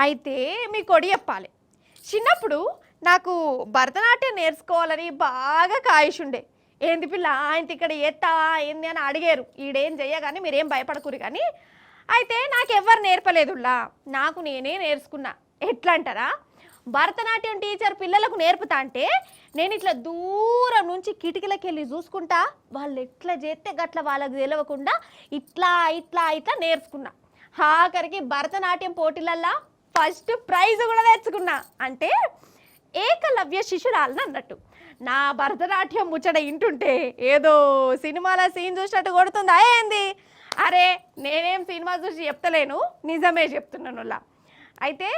అయితే మీ కొడి చెప్పాలి. చిన్నప్పుడు నాకు భరతనాట్యం నేర్చుకోవాలని బాగా కాయిషుండే. ఏంది పిల్ల ఆయన ఇక్కడ ఎత్తావా ఏంది అని అడిగారు. ఈడేం చెయ్యగాని మీరేం భయపడకూరు కానీ. అయితే నాకు ఎవ్వరు నేర్పలేదులా, నాకు నేనే నేర్చుకున్నా. ఎట్లా అంటారా, భరతనాట్యం టీచర్ పిల్లలకు నేర్పుతా అంటే నేను ఇట్లా దూరం నుంచి కిటికీలకి వెళ్ళి చూసుకుంటా, వాళ్ళు ఎట్లా చేస్తే గట్ల వాళ్ళకి తెలియకుండా ఇట్లా ఇట్లా ఇట్లా నేర్చుకున్నా. ఆఖరికి భరతనాట్యం పోటీలల్లా ఫస్ట్ ప్రైజ్ కూడా తెచ్చుకున్నా. అంటే ఏకలవ్య శిశురాలని అన్నట్టు. నా భరతనాట్యం ముచ్చట ఇంటుంటే ఏదో సినిమాల సీన్ చూసినట్టు కొడుతుందా ఏంది? అరే నేనేం సినిమా చూసి చెప్తలేను, నిజమే చెప్తున్నానులా. అయితే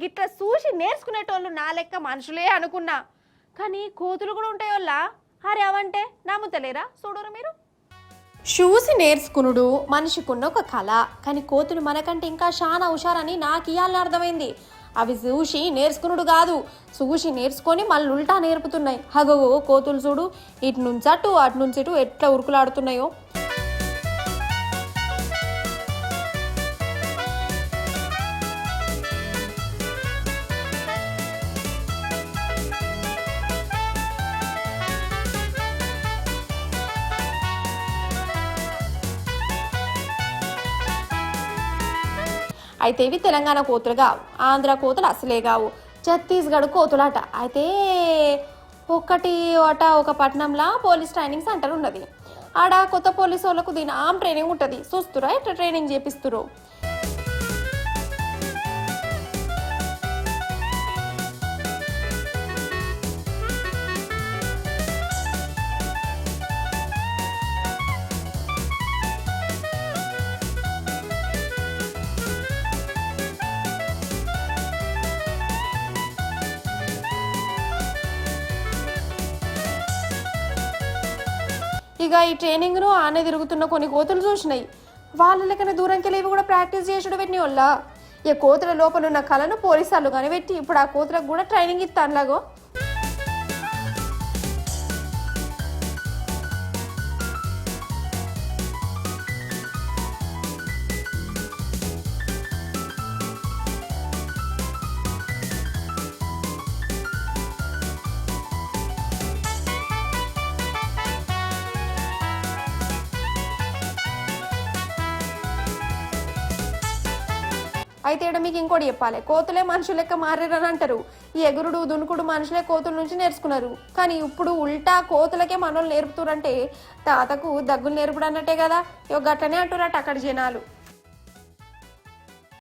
గిట్లా చూసి నేర్చుకునేటోళ్ళు నా లెక్క మనుషులే అనుకున్నా. కానీ కోతులు కూడా ఉంటాయోళ్ళా. అరే అవంటే నమ్ముతలేరా? చూడరు మీరు. చూసి నేర్చుకునుడు మనిషికున్న ఒక కళ, కానీ కోతులు మనకంటే ఇంకా చాలా హుషారని నాకు ఇయాలని అర్థమైంది. అవి చూసి నేర్చుకునుడు కాదు, చూసి నేర్చుకొని మళ్ళీ ఉల్టా నేర్పుతున్నాయి. హగో కోతులు చూడు, ఇటు నుంచి అటు అటు నుంచి ఇటు ఎట్లా ఉరుకులాడుతున్నాయో. అయితే ఇవి తెలంగాణ కోతులు కావు, ఆంధ్ర కోతులు అసలే కావు, ఛత్తీస్గఢ్ కోతులట. అయితే ఒక పట్టణంలో పోలీస్ ట్రైనింగ్ సెంటర్ ఉన్నది. ఆడ కొత్త పోలీసు వాళ్ళకు దినం ట్రైనింగ్ ఉంటుంది. చూస్తురా ఎట్లా ట్రైనింగ్ చేపిస్తురు. ఇక ఈ ట్రైనింగ్ను ఆనే తిరుగుతున్న కొన్ని కోతులు చూసినాయి. వాళ్ళ లెక్కన దూరంకి వెళ్ళి కూడా ప్రాక్టీస్ చేసుడు పెట్టిన వాళ్ళ. ఈ కోతుల లోపల ఉన్న కళను పోలీసాలు కానీ పెట్టి ఇప్పుడు ఆ కోతులకు కూడా ట్రైనింగ్ ఇస్తానులాగో. అయితే ఇక్కడ మీకు ఇంకోటి చెప్పాలి, కోతులే మనుషుల లెక్క మారారని అంటారు. ఈ ఎగురుడు దునుకుడు మనుషులే కోతుల నుంచి నేర్చుకున్నారు. కానీ ఇప్పుడు ఉల్టా కోతులకే మనోళ్ళు నేర్పుతారంటే తాతకు దగ్గులు నేర్పుడు అన్నట్టే కదా. ఇక గట్లనే అంటున్నట్టు అక్కడ జనాలు.